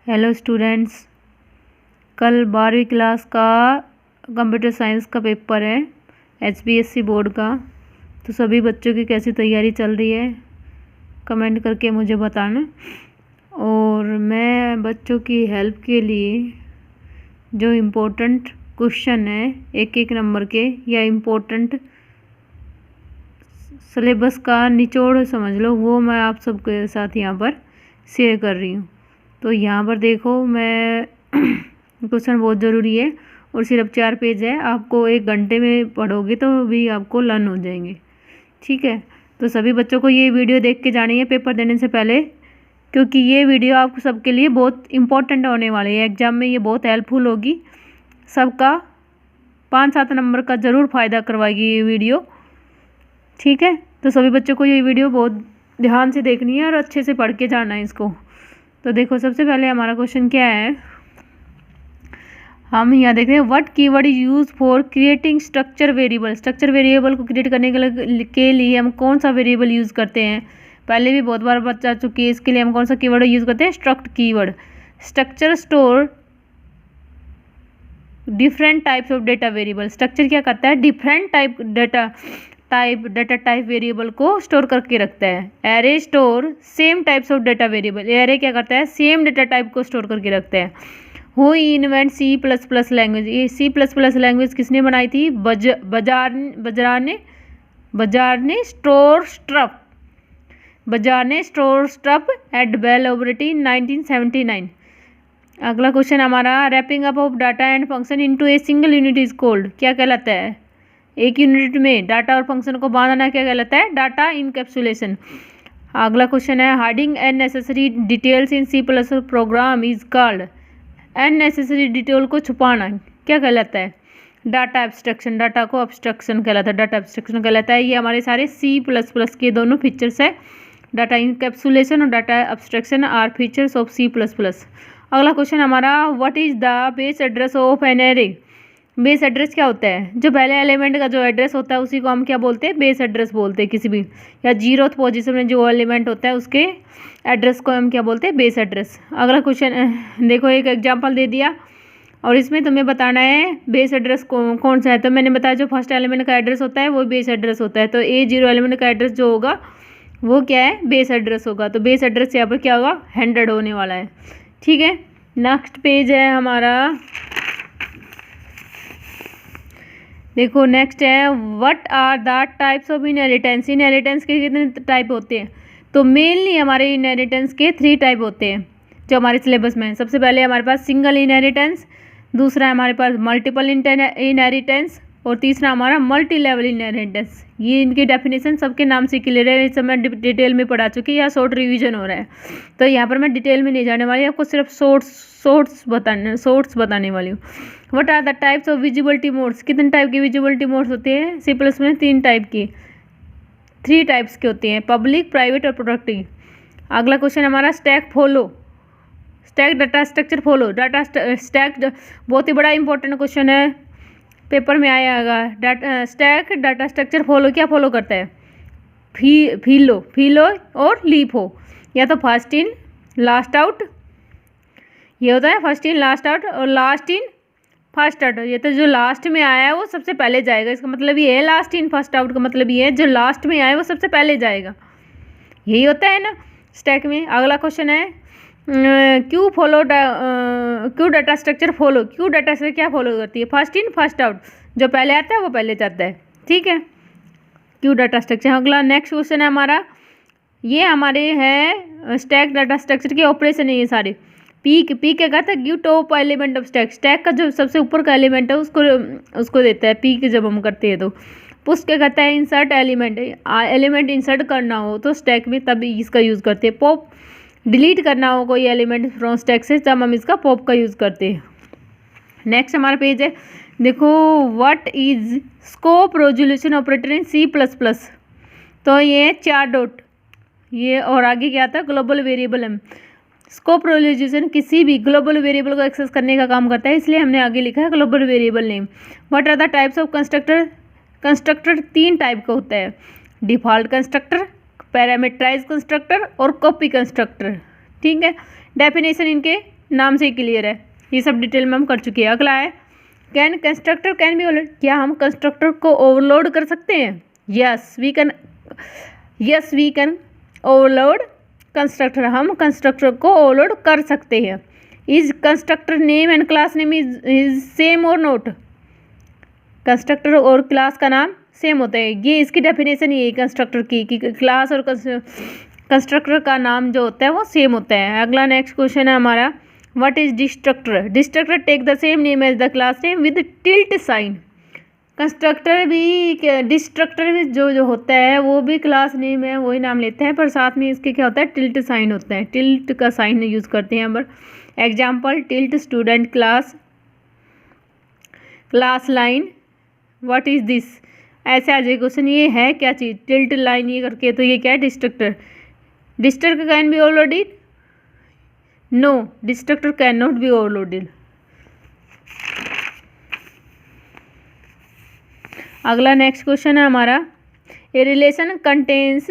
Hello students, कल 12वीं class का कंप्यूटर साइंस का पेपर है HPSC बोर्ड का। तो सभी बच्चों की कैसी तैयारी चल रही है कमेंट करके मुझे बताना। और मैं बच्चों की हेल्प के लिए जो इम्पोर्टेंट क्वेश्चन है एक एक नंबर के या इम्पोर्टेंट सिलेबस का निचोड़ समझ लो, वो मैं आप सबके साथ यहाँ पर शेयर कर रही हूँ। तो यहाँ पर देखो, मैं क्वेश्चन बहुत ज़रूरी है और सिर्फ 4 पेज है। आपको 1 घंटे में पढ़ोगे तो भी आपको लर्न हो जाएंगे, ठीक है। तो सभी बच्चों को ये वीडियो देख के जानी है पेपर देने से पहले, क्योंकि ये वीडियो आप सबके लिए बहुत इम्पोर्टेंट होने वाली है। एग्ज़ाम में ये बहुत हेल्पफुल होगी, सबका 5-7 नंबर का ज़रूर फ़ायदा करवाएगी ये वीडियो, ठीक है। तो सभी बच्चों को ये वीडियो बहुत ध्यान से देखनी है और अच्छे से पढ़ के जाना है इसको। तो देखो, सबसे पहले हमारा क्वेश्चन क्या है, हम यहाँ देख रहे हैं what keyword is use for creating structure variable. Structure variable को क्रिएट करने के लिए हम कौन सा वेरिएबल यूज़ करते हैं, पहले भी बहुत बार बता चुकी है। इसके लिए हम कौन सा कीवर्ड यूज़ करते हैं, struct keyword. Structure store different types of data variable. Structure क्या करता है, डिफरेंट डेटा टाइप वेरिएबल को स्टोर करके रखता है। Array store same types of data variable. Array क्या करता है, सेम डेटा टाइप को स्टोर करके रखता है। Who invent C++ language. ये C++ लैंग्वेज किसने बनाई थी, बजार ने Stroustrup at Bell laboratory 1979। अगला क्वेश्चन हमारा, wrapping up of data and function into a single unit is called. क्या कहलाता है, एक यूनिट में डाटा और फंक्शन को बांधना क्या कहलाता है, डाटा इनकैप्सुलेशन। अगला क्वेश्चन है, hiding unnecessary details in C++ program is called. Unnecessary detail को छुपाना क्या कहलाता है, डाटा एब्स्ट्रैक्शन। डाटा को एब्स्ट्रैक्शन कहलाता है, डाटा एब्स्ट्रैक्शन कहलाता है। ये हमारे सारे C++ के दोनों फीचर्स है, डाटा इनकैप्सुलेशन और data abstraction are features of C++। अगला क्वेश्चन हमारा, what is the base address of an array. Base address क्या होता है, जो पहले एलिमेंट का जो एड्रेस होता है उसी को हम क्या बोलते हैं, बेस एड्रेस बोलते हैं। किसी भी या 0th पोजीशन में जो एलिमेंट होता है उसके एड्रेस को हम क्या बोलते हैं, बेस एड्रेस। अगला क्वेश्चन देखो, एक एग्जांपल दे दिया और इसमें तुम्हें बताना है बेस एड्रेस कौन सा है। तो मैंने बताया जो फर्स्ट एलिमेंट का एड्रेस होता है वो बेस एड्रेस होता है। तो A0 एलिमेंट का एड्रेस जो होगा वो क्या है, बेस एड्रेस होगा। तो बेस एड्रेस यहाँ पर क्या होगा, 100 होने वाला है, ठीक है। नेक्स्ट पेज है हमारा, देखो नेक्स्ट है, what are the types of inheritance. Inheritance के कितने टाइप होते हैं, तो मेनली हमारे इनहेरिटेंस के 3 टाइप होते हैं जो हमारे सिलेबस में है। सबसे पहले हमारे पास सिंगल इनहेरिटेंस, दूसरा हमारे पास मल्टीपल इनहेरिटेंस और तीसरा हमारा मल्टी लेवल इनहेरिटेंस। ये इनकी डेफिनेशन सबके नाम से क्लियर है, इस समय डिटेल में पढ़ा चुकी है या शॉर्ट रिवीजन हो रहा है। तो यहाँ पर मैं डिटेल में नहीं जाने वाली, आपको सिर्फ शॉर्ट्स बताने वाली हूँ। What are the types of visibility modes. कितने टाइप की विजिबिलिटी मोड्स होते हैं C++ में, 3 टाइप की, 3 टाइप्स के होते हैं, पब्लिक, प्राइवेट और प्रोटेक्टिव। अगला क्वेश्चन हमारा, stack data structure follow. Data stack बहुत ही बड़ा इंपॉर्टेंट क्वेश्चन है, पेपर में आएगा। स्टैक डाटा स्ट्रक्चर फॉलो क्या फॉलो करता है, फीलो और लीफ हो, या तो फर्स्ट इन लास्ट आउट, ये होता है फर्स्ट इन लास्ट आउट और लास्ट इन फर्स्ट आउट। ये तो जो लास्ट में आया है वो सबसे पहले जाएगा, इसका मतलब ये है। लास्ट इन फर्स्ट आउट का मतलब ये है जो लास्ट में आया वो सबसे पहले जाएगा, यही होता है ना स्टैक में। अगला क्वेश्चन है, क्यों डाटा स्ट्रक्चर फॉलो। क्यों डाटा स्ट्रक्चर क्या फॉलो करती है, फर्स्ट इन फर्स्ट आउट, जो पहले आता है वो पहले जाता है, ठीक है। क्यों डाटा स्ट्रक्चर। अगला नेक्स्ट क्वेश्चन है हमारा, ये हमारे हैं स्टैक डाटा स्ट्रक्चर के ऑपरेशन है ये सारे। पी क्या कहता है, give top element of stack. Stack का जो सबसे ऊपर का एलिमेंट है उसको देता है पी के जब हम करते हैं। तो पुश क्या कहता है, इंसर्ट एलिमेंट इंसर्ट करना हो तो स्टैक में तब इसका यूज़ करते हैं। पॉप डिलीट करना हो कोई एलिमेंट फ्रॉम स्टैक से तब हम इसका पॉप का यूज़ करते हैं। नेक्स्ट हमारा पेज है, देखो what is scope resolution operator in C++। तो ये 4 डॉट, ये और आगे क्या आता है, ग्लोबल वेरिएबल है। स्कोप रेजोल्यूशन किसी भी ग्लोबल वेरिएबल को एक्सेस करने का काम करता है, इसलिए हमने आगे लिखा है global variable name. What are the types of constructor 3 type का होता है, डिफ़ॉल्ट कंस्ट्रक्टर, पैरामीटराइज कंस्ट्रक्टर और कॉपी कंस्ट्रक्टर, ठीक है। डेफिनेशन इनके नाम से ही क्लियर है, ये सब डिटेल में हम कर चुके हैं। अगला है can constructor can be overload, क्या हम कंस्ट्रक्टर को ओवरलोड कर सकते हैं? Yes we can overload constructor, हम कंस्ट्रक्टर को ओवरलोड कर सकते हैं। Is constructor name and class name is same और नोट, कंस्ट्रक्टर और क्लास का नाम सेम होता है, ये इसकी डेफिनेशन ये कंस्ट्रक्टर की कि क्लास और कंस्ट्रक्टर का नाम जो होता है वो सेम होता है। अगला नेक्स्ट क्वेश्चन है हमारा what is destructor, destructor take the same name as the class name with tilt sign, constructor भी डिस्ट्रक्टर भी जो होता है वो भी क्लास नेम है वही नाम लेता है, पर साथ में इसके क्या होता है टिल्ट साइन होता है, टिल्ट का साइन यूज़ करते हैं यहाँ पर। Example tilt student class, class line, what is this, ऐसे आ जाए क्वेश्चन, ये है क्या चीज़ टिल्ट लाइन ये करके, तो ये क्या है destructor. Destructor can be overloaded, no destructor can not be overloaded. अगला नेक्स्ट क्वेश्चन है हमारा a relation contains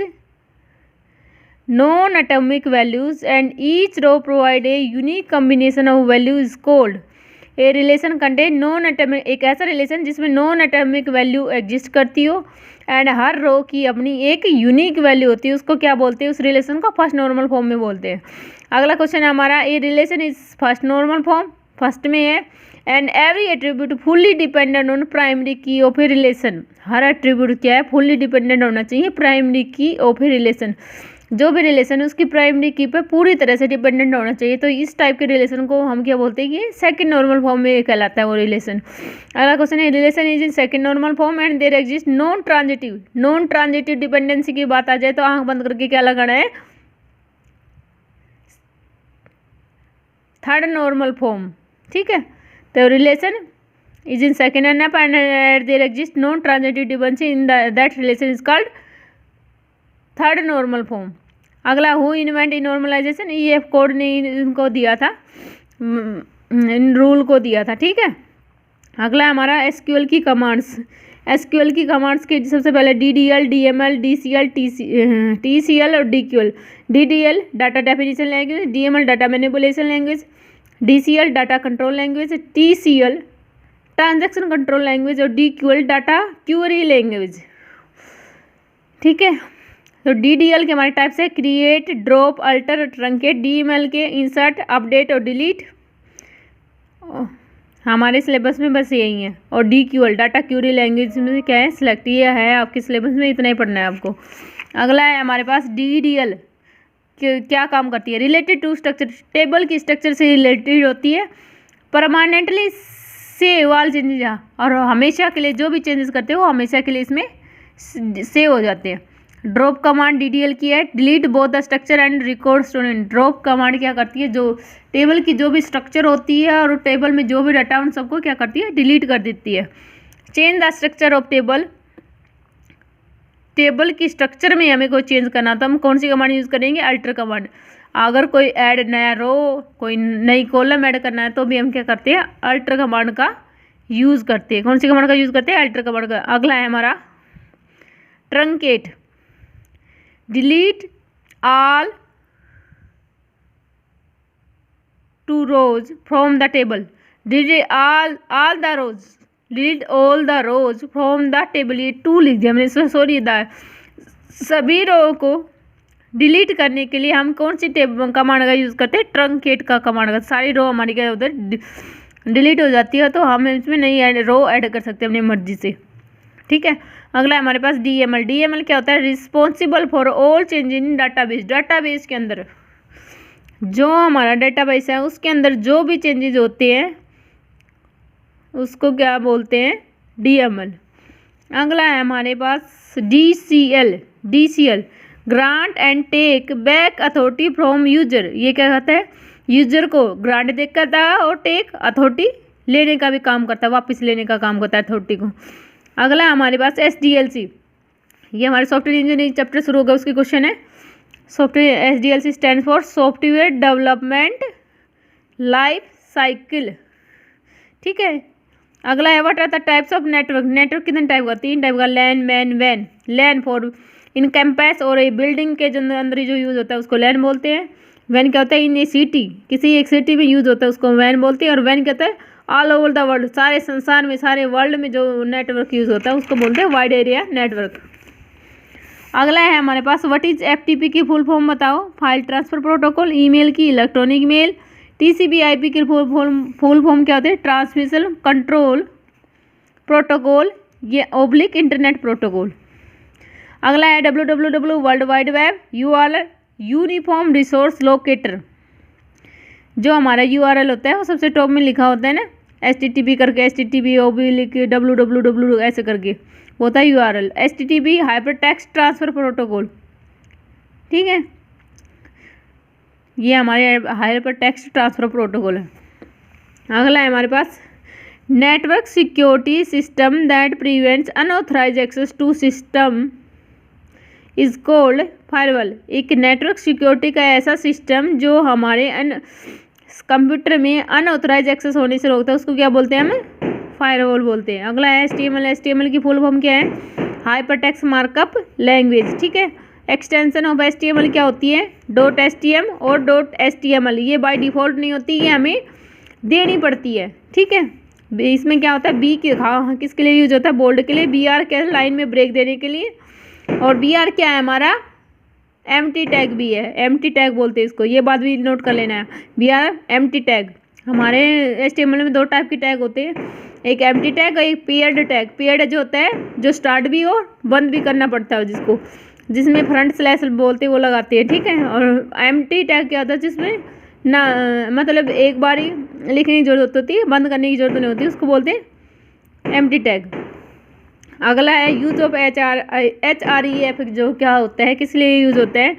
non atomic values and each row provide a unique combination of value is called, a relation contain non atomic, एक ऐसा relation जिसमें non atomic value exist करती हो and हर रो की अपनी एक यूनिक वैल्यू होती है, उसको क्या बोलते हैं, उस रिलेशन को फर्स्ट नॉर्मल फॉर्म में बोलते हैं। अगला क्वेश्चन है हमारा a relation is first normal form, first में है and every attribute fully dependent on primary key of a relation, हर एट्रीब्यूट क्या है फुल्ली डिपेंडेंट होना चाहिए primary key of a relation, जो भी रिलेशन है उसकी प्राइमरी की पे पूरी तरह से डिपेंडेंट होना चाहिए, तो इस टाइप के रिलेशन को हम क्या बोलते हैं कि सेकंड नॉर्मल फॉर्म में कहलाता है वो रिलेशन। अगला क्वेश्चन है relation is in second normal form and there exist non transitive dependency की बात आ जाए तो आंख बंद करके क्या लगाना है, थर्ड नॉर्मल फॉर्म, ठीक है। तो relation is in second and there exist non transitive dependency in that relation is called third normal form. अगला हु इन्वेंट इन नॉर्मलाइजेशन, ये कोड ने इनको दिया था, इन रूल को दिया था, ठीक है। अगला हमारा एसक्यूएल की कमांड्स, एसक्यूएल की कमांड्स के सबसे पहले डीडीएल, डीएमएल, डीसीएल, टीसीएल और DQL. DDL data definition language, DML data manipulation language, DCL data control language, TCL transaction control language और डीक्यूएल डाटा क्यूरी लैंग्वेज, ठीक है। तो डीडीएल के हमारे टाइप से create, drop, alter, truncate, DML के insert, update और डिलीट, हमारे सिलेबस में बस यही है। और डीक्यूएल डाटा क्यूरी लैंग्वेज में क्या है सिलेक्ट, ये है आपके सिलेबस में, इतना ही पढ़ना है आपको। अगला है हमारे पास डीडीएल, क्या काम करती है, रिलेटेड टू स्ट्रक्चर, टेबल की स्ट्रक्चर से रिलेटेड होती है, परमानेंटली सेव ऑल चेंजेस, और हमेशा के लिए जो भी चेंजेस करते हो वो हमेशा के लिए इसमें सेव हो जाते हैं। ड्रॉप कमांड डीडीएल की है, delete both the structure and record student, drop command क्या करती है, जो टेबल की जो भी स्ट्रक्चर होती है और टेबल में जो भी डाटा उन सबको क्या करती है डिलीट कर देती है। Change the structure of table, table की स्ट्रक्चर में हमें कोई चेंज करना तो हम कौन सी कमांड यूज़ करेंगे, अल्टर कमांड। अगर कोई ऐड नया रो, कोई नई कॉलम ऐड करना है तो भी हम क्या करते हैं अल्टर कमांड का यूज़ करते हैं। कौन सी कमांड का यूज़ करते हैं, अल्टर कमांड का। अगला है हमारा truncate, delete all to rows from the table, delete all the rows, delete all the rows from the table, ये टू लिख दिया हमने, सॉरी सभी रो को डिलीट करने के लिए हम कौन सी कमांड का यूज़ करते हैं, ट्रंकेट का कमांड का। सारी रो हमारी क्या उधर डिलीट हो जाती है तो हम इसमें नई रो ऐड कर सकते हैं अपनी मर्जी से, ठीक है। अगला हमारे पास डीएमएल, डीएमएल क्या होता है, responsible for all change in database, database के अंदर जो हमारा डाटाबेस है उसके अंदर जो भी चेंजेस होते हैं उसको क्या बोलते हैं, डीएमएल। अगला है हमारे पास DCL, DCL grant and take back authority from user, ये क्या कहता है, यूजर को ग्रांट दे करता है और टेक अथॉरिटी लेने का भी काम करता है, वापस लेने का काम करता है अथॉरिटी को। अगला हमारे पास एसडीएलसी, ये हमारे सॉफ्टवेयर इंजीनियरिंग चैप्टर शुरू होगा उसकी क्वेश्चन है। Software SDLC stand for software development life cycle, ठीक है। अगला है what are the types of network, network कितने टाइप का, 3 टाइप का, लैन, मैन, वैन। लैन फॉर इन कैंपस और ए बिल्डिंग के जो अंदर जो यूज़ होता है उसको लैन बोलते हैं। व्हेन क्या होता है, इन ए सिटी, किसी एक सिटी में यूज होता है उसको व्हेन बोलते हैं। और व्हेन कहता है ऑल ओवर द वर्ल्ड, सारे संसार में, सारे वर्ल्ड में जो नेटवर्क यूज होता है उसको बोलते हैं वाइड एरिया नेटवर्क। अगला है हमारे पास व्हाट इज एफटीपी की फुल फॉर्म बताओ। File transfer protocol. ईमेल की इलेक्ट्रॉनिक मेल। टीसीपी/आईपी की फुल फॉर्म क्या होते हैं, ट्रांसमिशन कंट्रोल प्रोटोकॉल, ये ओब्लिक इंटरनेट प्रोटोकॉल। अगला है www world wide web. URL uniform resource locator, जो हमारा यूआरएल होता है वो सबसे टॉप में लिखा होता है ना, HTTP करके, HTTP ओब्लिक www ऐसे करके होता है URL. HTTP hyper text transfer protocol, ठीक है, ये हमारे हाइपर टेक्स्ट ट्रांसफर प्रोटोकॉल है। अगला है हमारे पास network security system that prevents unauthorized access to system is called firewall. एक नेटवर्क सिक्योरिटी का ऐसा सिस्टम जो हमारे कंप्यूटर में अनऑथराइज एक्सेस होने से रोकता है, उसको क्या बोलते हैं, हम फायरवॉल बोलते हैं। अगला है HTML। HTML की फुल फॉर्म क्या है, हाइपरटेक्स्ट मार्कअप लैंग्वेज, ठीक है। एक्सटेंशन ऑफ HTML क्या होती है, .htm और .html, ये बाय डिफ़ॉल्ट नहीं होती, ये हमें देनी पड़ती है, ठीक है। इसमें क्या होता है, बी के हाँ किसके लिए यूज होता है, बोल्ड के लिए, BR के लाइन में ब्रेक देने के लिए। और BR क्या है हमारा, एम्प्टी टैग भी है, एम्प्टी टैग बोलते हैं इसको, ये बात भी नोट कर लेना है। BR एम्प्टी टैग, हमारे HTML में दो टाइप के टैग होते हैं, एक एम्प्टी टैग और एक पेयर्ड टैग। पेयर्ड जो होता है जो स्टार्ट भी हो बंद भी करना पड़ता है, जिसको जिसमें फ्रंट स्लैश बोलते हैं वो लगाते हैं, ठीक है। और एम्प्टी टैग क्या होता है, जिसमें ना मतलब एक बार ही लिखने की जरूरत होती है, बंद करने की जरूरत नहीं होती, उसको बोलते हैं एम्प्टी टैग। अगला है यूज ऑफ HREF, जो क्या होता है, किस लिए यूज होता है,